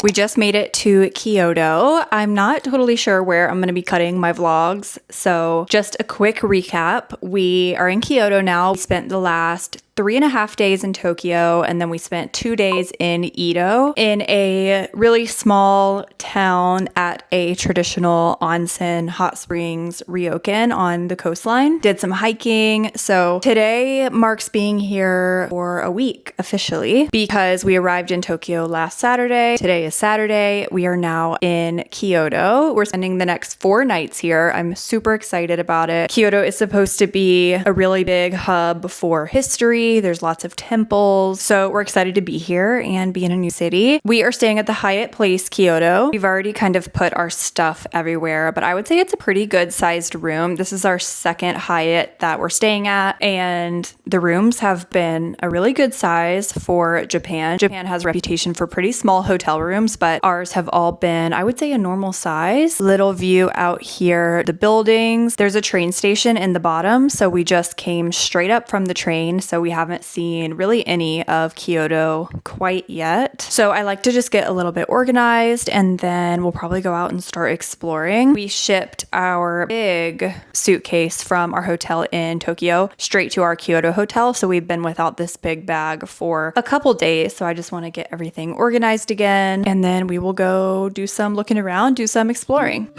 We just made it to Kyoto. I'm not totally sure where I'm going to be cutting my vlogs, so just a quick recap. We are in Kyoto now. We spent the last 3.5 days in Tokyo, and then we spent 2 days in Edo in a really small town at a traditional onsen hot springs ryokan on the coastline. Did some hiking. So today marks being here for a week officially because we arrived in Tokyo last Saturday. Today is Saturday. We are now in Kyoto. We're spending the next 4 nights here. I'm super excited about it. Kyoto is supposed to be a really big hub for history. There's lots of temples. So we're excited to be here and be in a new city. We are staying at the Hyatt Place, Kyoto. We've already kind of put our stuff everywhere, but I would say it's a pretty good sized room. This is our second Hyatt that we're staying at, and the rooms have been a really good size for Japan. Japan has a reputation for pretty small hotel rooms, but ours have all been, I would say, a normal size. Little view out here, the buildings. There's a train station in the bottom, so we just came straight up from the train, so we haven't seen really any of Kyoto quite yet. So I like to just get a little bit organized, and then we'll probably go out and start exploring. We shipped our big suitcase from our hotel in Tokyo straight to our Kyoto hotel, so we've been without this big bag for a couple days, so I just want to get everything organized again, and then we will go do some looking around, do some exploring.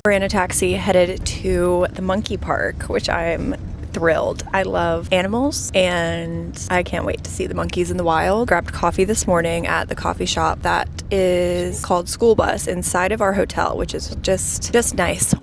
We're in a taxi headed to the monkey park, which I'm thrilled. I love animals and I can't wait to see the monkeys in the wild. Grabbed coffee this morning at the coffee shop that is called School Bus inside of our hotel, which is just nice.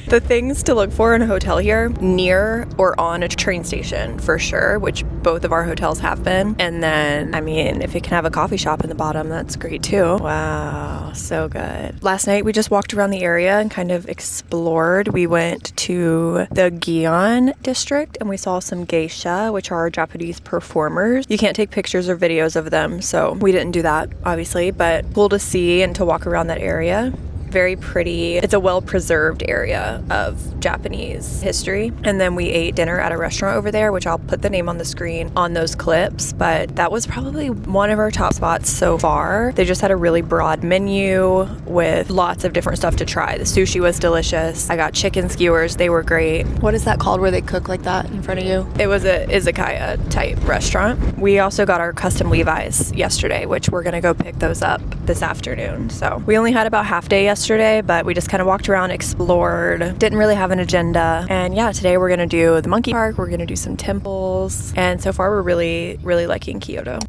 The things to look for in a hotel here, near or on a train station for sure, which both of our hotels have been. And then, I mean, if it can have a coffee shop in the bottom, that's great too. Wow, so good. Last night we just walked around the area and kind of explored. We went to the Gion District and we saw some geisha, which are Japanese performers. You can't take pictures or videos of them, so we didn't do that, obviously, but cool to see and to walk around that area. Very pretty. It's a well-preserved area of Japanese history. And then we ate dinner at a restaurant over there, which I'll put the name on the screen on those clips, but that was probably one of our top spots so far. They just had a really broad menu with lots of different stuff to try. The sushi was delicious. I got chicken skewers. They were great. What is that called where they cook like that in front of you? It was a izakaya type restaurant. We also got our custom Levi's yesterday, which we're gonna go pick those up this afternoon. So we only had about half day yesterday, but we just kind of walked around, explored, didn't really have an agenda. And yeah, today we're gonna do the monkey park, we're gonna do some temples, and so far we're really liking Kyoto.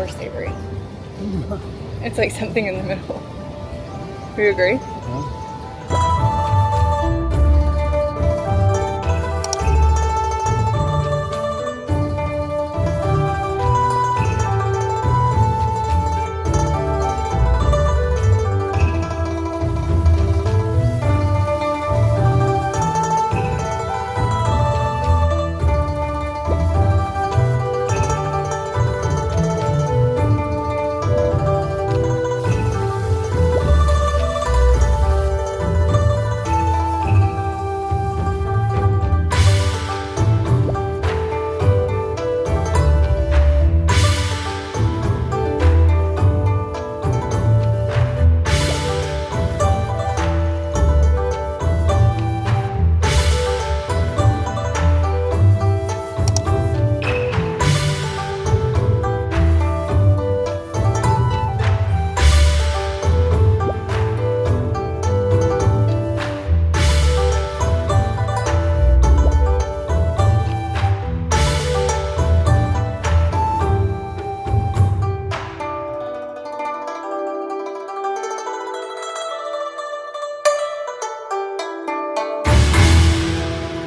or savory. It's like something in the middle. Do you agree?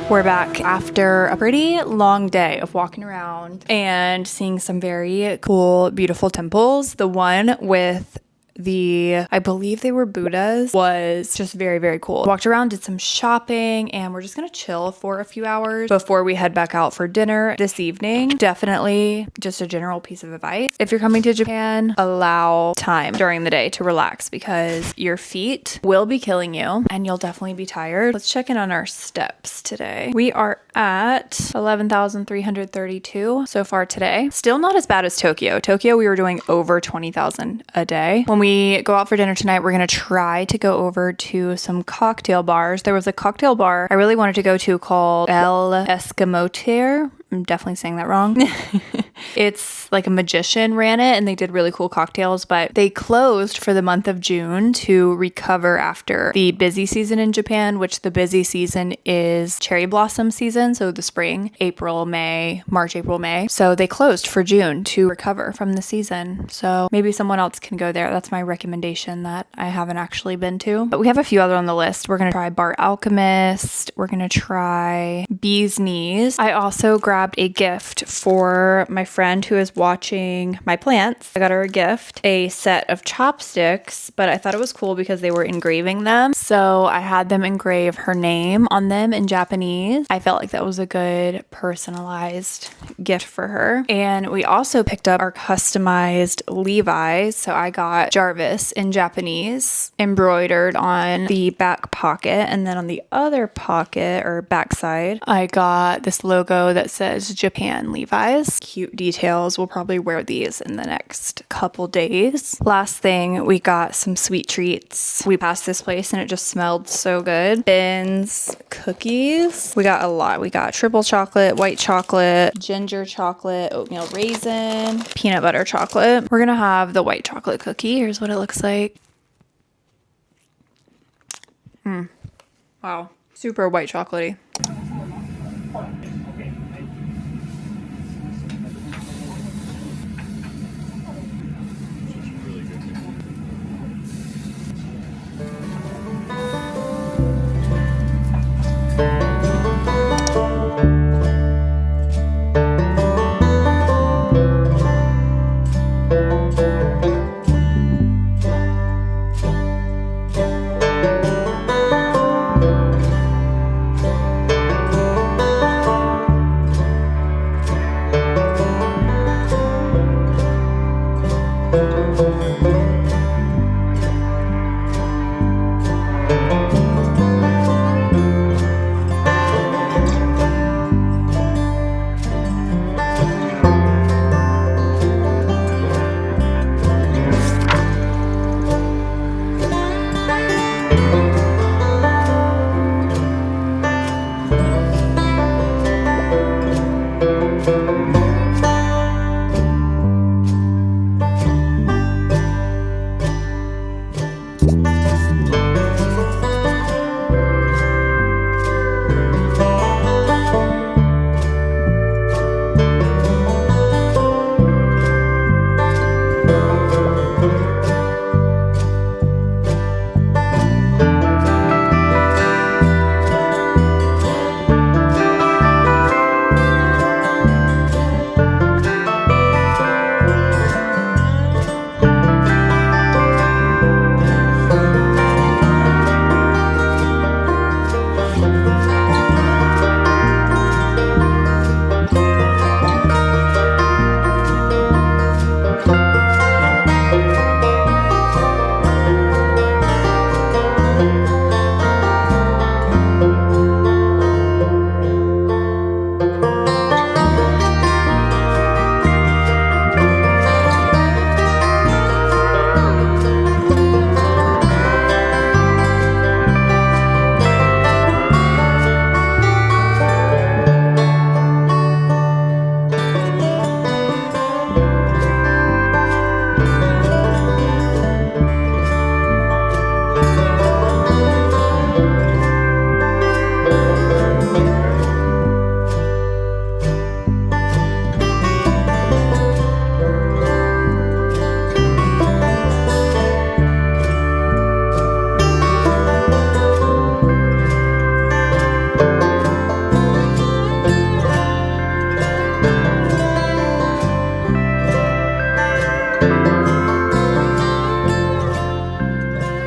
We're back after a pretty long day of walking around and seeing some very cool, beautiful temples. The one with I believe they were Buddhas, was just very, very cool. Walked around, did some shopping, and we're just gonna chill for a few hours before we head back out for dinner this evening. Definitely just a general piece of advice. If you're coming to Japan, allow time during the day to relax because your feet will be killing you and you'll definitely be tired. Let's check in on our steps today. We are at 11,332 so far today. Still not as bad as Tokyo. Tokyo, we were doing over 20,000 a day. When we go out for dinner tonight, we're going to try to go over to some cocktail bars. There was a cocktail bar I really wanted to go to called El Escamote. I'm definitely saying that wrong. It's like a magician ran it and they did really cool cocktails, but they closed for the month of June to recover after the busy season in Japan, which the busy season is cherry blossom season. So the spring, March, April, May. So they closed for June to recover from the season. So maybe someone else can go there. That's my recommendation that I haven't actually been to. But we have a few other on the list. We're going to try Bar Alchemist. We're going to try Bee's Knees. I also grabbed a gift for my friend who is watching my plants. I got her a gift, a set of chopsticks, but I thought it was cool because they were engraving them. So I had them engrave her name on them in Japanese. I felt like that was a good personalized gift for her. And we also picked up our customized Levi. So I got Jarvis in Japanese embroidered on the back pocket. And then on the other pocket or backside, I got this logo that says Japan Levi's. Cute details. We'll probably wear these in the next couple days. Last thing, we got some sweet treats. We passed this place and it just smelled so good. Ben's cookies. We got a lot. We got triple chocolate, white chocolate, ginger chocolate, oatmeal raisin, peanut butter chocolate. We're gonna have the white chocolate cookie. Here's what it looks like. Wow. Super white chocolatey.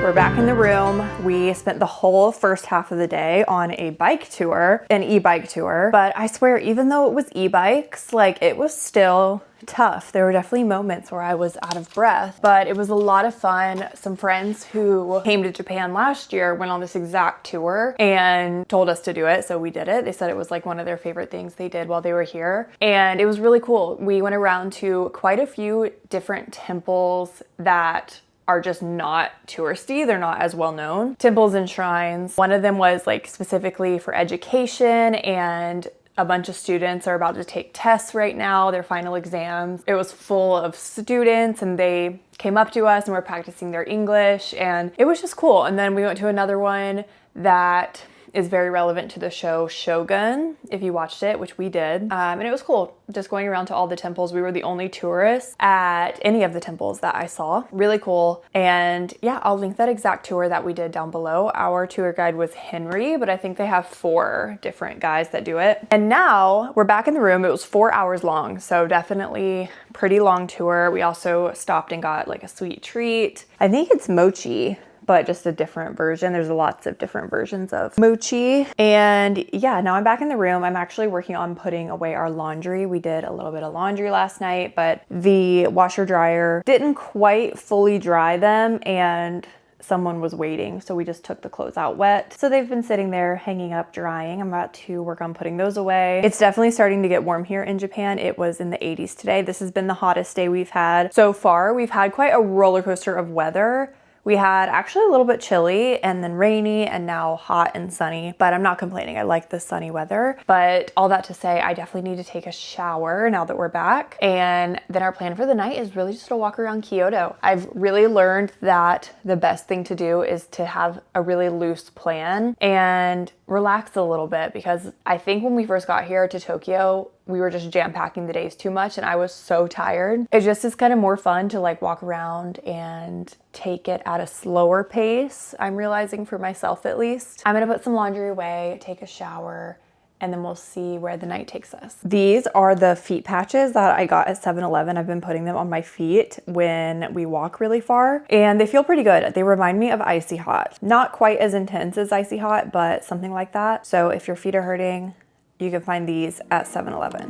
we're back in the room. We spent the whole first half of the day on a bike tour, an e-bike tour. But I swear, even though it was e-bikes, like it was still tough. There were definitely moments where I was out of breath, but it was a lot of fun. Some friends who came to Japan last year went on this exact tour and told us to do it, so we did it. They said it was like one of their favorite things they did while they were here, and it was really cool. We went around to quite a few different temples that are just not touristy. They're not as well known. Temples and shrines. One of them was like specifically for education, and a bunch of students are about to take tests right now, their final exams. It was full of students and they came up to us and were practicing their English, and it was just cool. And then we went to another one that is very relevant to the show Shogun, if you watched it, which we did. And it was cool just going around to all the temples. We were the only tourists at any of the temples that I saw. Really cool. And yeah, I'll link that exact tour that we did down below. Our tour guide was Henry, but I think they have 4 different guys that do it. And now we're back in the room. It was 4 hours long, so definitely pretty long tour. We also stopped and got like a sweet treat. I think it's mochi, but just a different version. There's lots of different versions of mochi. And yeah, now I'm back in the room. I'm actually working on putting away our laundry. We did a little bit of laundry last night, but the washer dryer didn't quite fully dry them and someone was waiting, so we just took the clothes out wet. So they've been sitting there hanging up, drying. I'm about to work on putting those away. It's definitely starting to get warm here in Japan. It was in the 80s today. This has been the hottest day we've had so far. We've had quite a roller coaster of weather. We had actually a little bit chilly and then rainy and now hot and sunny, but I'm not complaining. I like the sunny weather. But all that to say, I definitely need to take a shower now that we're back. And then our plan for the night is really just to walk around Kyoto. I've really learned that the best thing to do is to have a really loose plan and relax a little bit, because I think when we first got here to Tokyo, we were just jam-packing the days too much and I was so tired. It just is kind of more fun to like walk around and take it at a slower pace. I'm realizing, for myself at least. I'm gonna put some laundry away, take a shower, and then we'll see where the night takes us. These are the feet patches that I got at 7-Eleven. I've been putting them on my feet when we walk really far, and they feel pretty good. They remind me of Icy Hot. Not quite as intense as Icy Hot, but something like that. So if your feet are hurting, you can find these at 7-Eleven.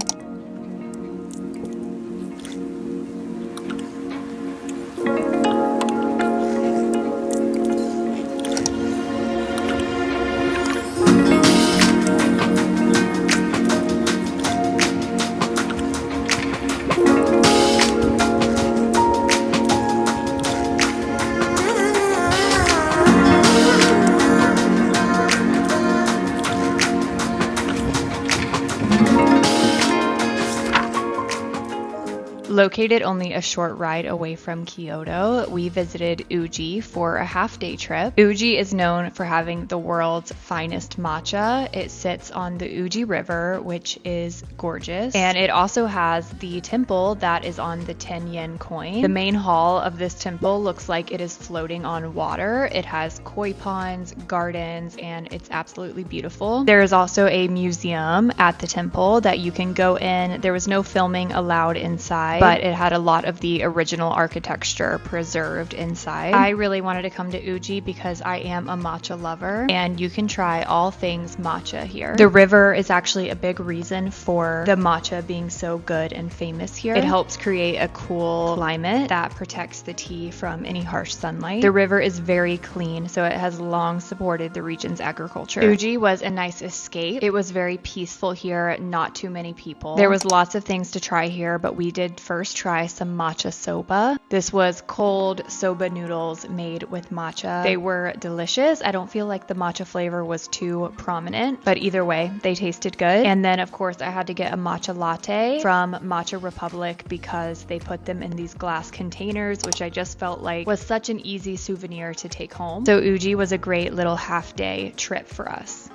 Located only a short ride away from Kyoto, we visited Uji for a half-day trip. Uji is known for having the world's finest matcha. It sits on the Uji River, which is gorgeous. And it also has the temple that is on the 10-yen coin. The main hall of this temple looks like it is floating on water. It has koi ponds, gardens, and it's absolutely beautiful. There is also a museum at the temple that you can go in. There was no filming allowed inside, but it had a lot of the original architecture preserved inside. I really wanted to come to Uji because I am a matcha lover, and you can try all things matcha here. The river is actually a big reason for the matcha being so good and famous here. It helps create a cool climate that protects the tea from any harsh sunlight. The river is very clean, so it has long supported the region's agriculture. Uji was a nice escape. It was very peaceful here, not too many people. There was lots of things to try here, but we did first try some matcha soba. This was cold soba noodles made with matcha. They were delicious. I don't feel like the matcha flavor was too prominent, but either way, they tasted good. And then of course I had to get a matcha latte from Matcha Republic because they put them in these glass containers, which I just felt like was such an easy souvenir to take home. So Uji was a great little half-day trip for us.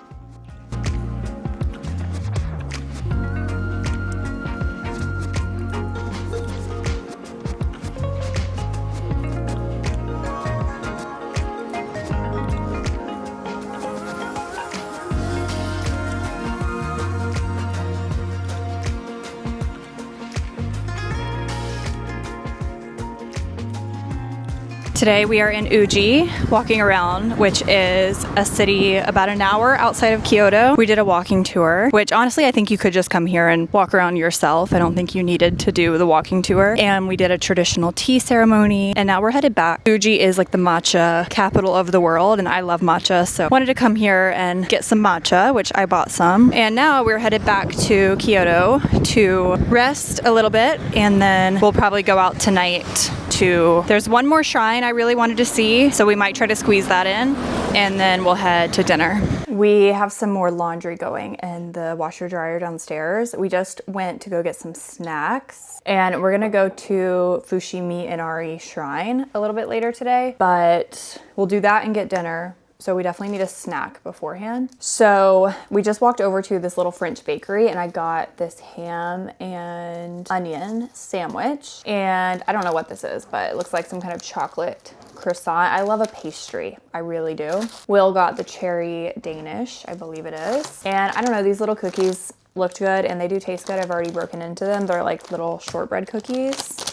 Today we are in Uji, walking around, which is a city about an hour outside of Kyoto. We did a walking tour, which honestly I think you could just come here and walk around yourself. I don't think you needed to do the walking tour. And we did a traditional tea ceremony, and now we're headed back. Uji is like the matcha capital of the world, and I love matcha, so wanted to come here and get some matcha, which I bought some. And now we're headed back to Kyoto to rest a little bit, and then we'll probably go out tonight there's one more shrine I really wanted to see, so we might try to squeeze that in, and then we'll head to dinner. We have some more laundry going in the washer dryer downstairs. We just went to go get some snacks, and we're gonna go to Fushimi Inari Shrine a little bit later today, but we'll do that and get dinner. So we definitely need a snack beforehand. So we just walked over to this little French bakery, and I got this ham and onion sandwich. And I don't know what this is, but it looks like some kind of chocolate croissant. I love a pastry, I really do. Will got the cherry Danish, I believe it is. And I don't know, these little cookies looked good, and they do taste good. I've already broken into them. They're like little shortbread cookies.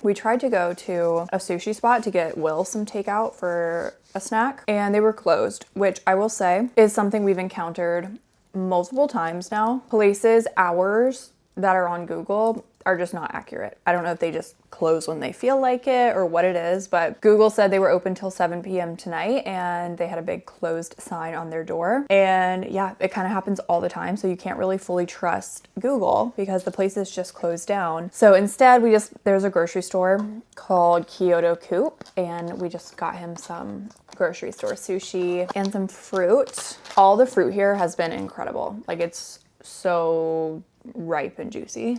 We tried to go to a sushi spot to get Will some takeout for a snack, and they were closed, which I will say is something we've encountered multiple times now. Places' hours that are on Google are just not accurate. I don't know if they just close when they feel like it or what it is, but Google said they were open till 7 p.m. tonight, and they had a big closed sign on their door. And yeah, it kind of happens all the time, so you can't really fully trust Google because the place is just closed down. So instead, there's a grocery store called Kyoto Coop, and we just got him some grocery store sushi and some fruit. All the fruit here has been incredible. Like, it's so ripe and juicy.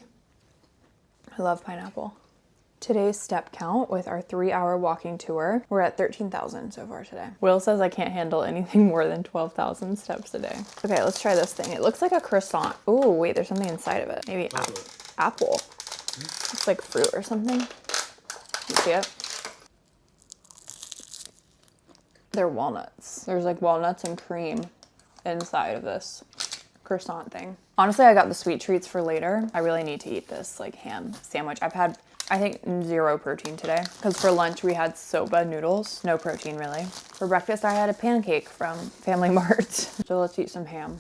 I love pineapple. Today's step count with our 3-hour walking tour, we're at 13,000 so far today. Will says I can't handle anything more than 12,000 steps a day. Okay, let's try this thing. It looks like a croissant. Oh, wait, there's something inside of it. Maybe apple. It's like fruit or something. You see it? They're walnuts. There's like walnuts and cream inside of this croissant thing. Honestly, I got the sweet treats for later. I really need to eat this like ham sandwich. I've had, I think, 0 protein today because for lunch we had soba noodles. No protein really. For breakfast I had a pancake from Family Mart. So let's eat some ham.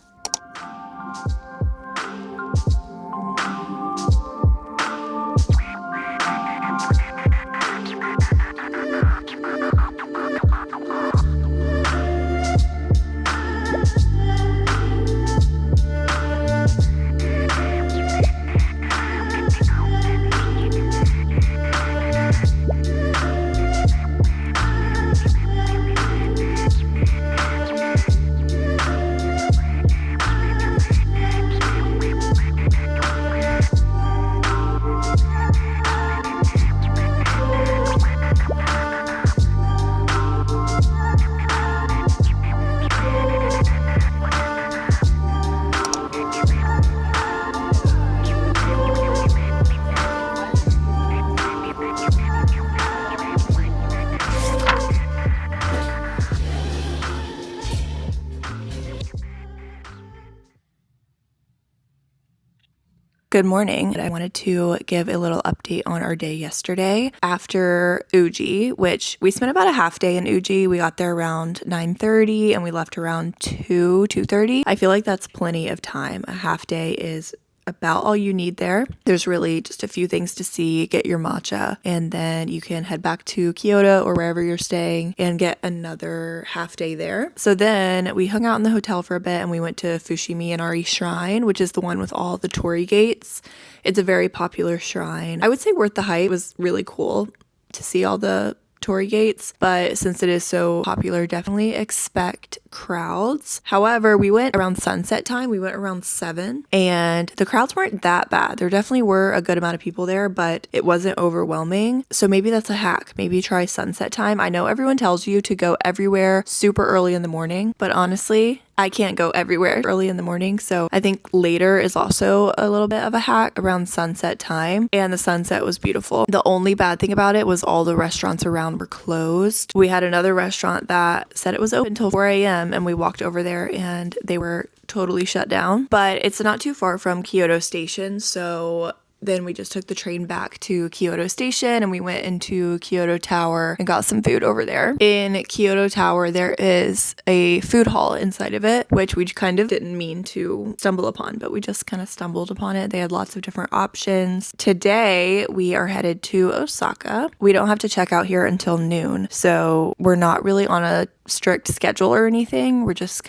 Good morning. I wanted to give a little update on our day yesterday after Uji, which we spent about a half day in Uji. We got there around 9:30 and we left around 2:30. I feel like that's plenty of time. A half day is about all you need there. There's really just a few things to see, get your matcha, and then you can head back to Kyoto or wherever you're staying and get another half day there. So then we hung out in the hotel for a bit and we went to Fushimi Inari Shrine, which is the one with all the torii gates. It's a very popular shrine. I would say worth the hype. It was really cool to see all the torii gates, but since it is so popular, definitely expect crowds. However, we went around sunset time. We went around 7 and the crowds weren't that bad. There definitely were a good amount of people there, but it wasn't overwhelming. So maybe that's a hack. Maybe try sunset time. I know everyone tells you to go everywhere super early in the morning, but honestly, I can't go everywhere early in the morning. So I think later is also a little bit of a hack around sunset time. And the sunset was beautiful. The only bad thing about it was all the restaurants around were closed. We had another restaurant that said it was open until 4 a.m. and we walked over there and they were totally shut down. But it's not too far from Kyoto Station. So then we just took the train back to Kyoto Station and we went into Kyoto Tower and got some food over there. In Kyoto Tower, there is a food hall inside of it, which we kind of didn't mean to stumble upon, but we just kind of stumbled upon it. They had lots of different options. Today, we are headed to Osaka. We don't have to check out here until noon, so we're not really on a strict schedule or anything. We're just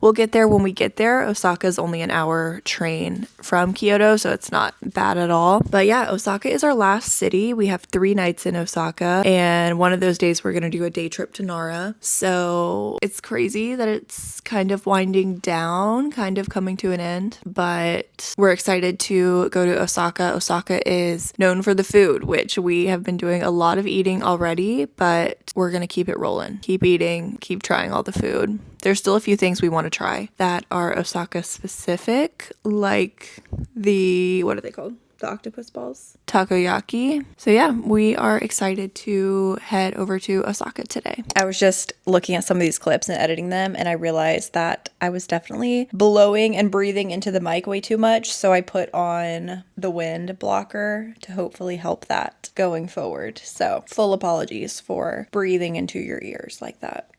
we'll get there when we get there. Osaka is only an hour train from Kyoto, so it's not bad at all. But yeah, Osaka is our last city. We have 3 nights in Osaka, and one of those days we're going to do a day trip to Nara. So it's crazy that it's kind of winding down, kind of coming to an end, but we're excited to go to Osaka. Osaka is known for the food, which we have been doing a lot of eating already, but we're going to keep it rolling. Keep eating, keep trying all the food. There's still a few things we want to try that are Osaka specific, like what are they called? The octopus balls? Takoyaki. So yeah, we are excited to head over to Osaka today. I was just looking at some of these clips and editing them, and I realized that I was definitely blowing and breathing into the mic way too much, so I put on the wind blocker to hopefully help that going forward. So full apologies for breathing into your ears like that.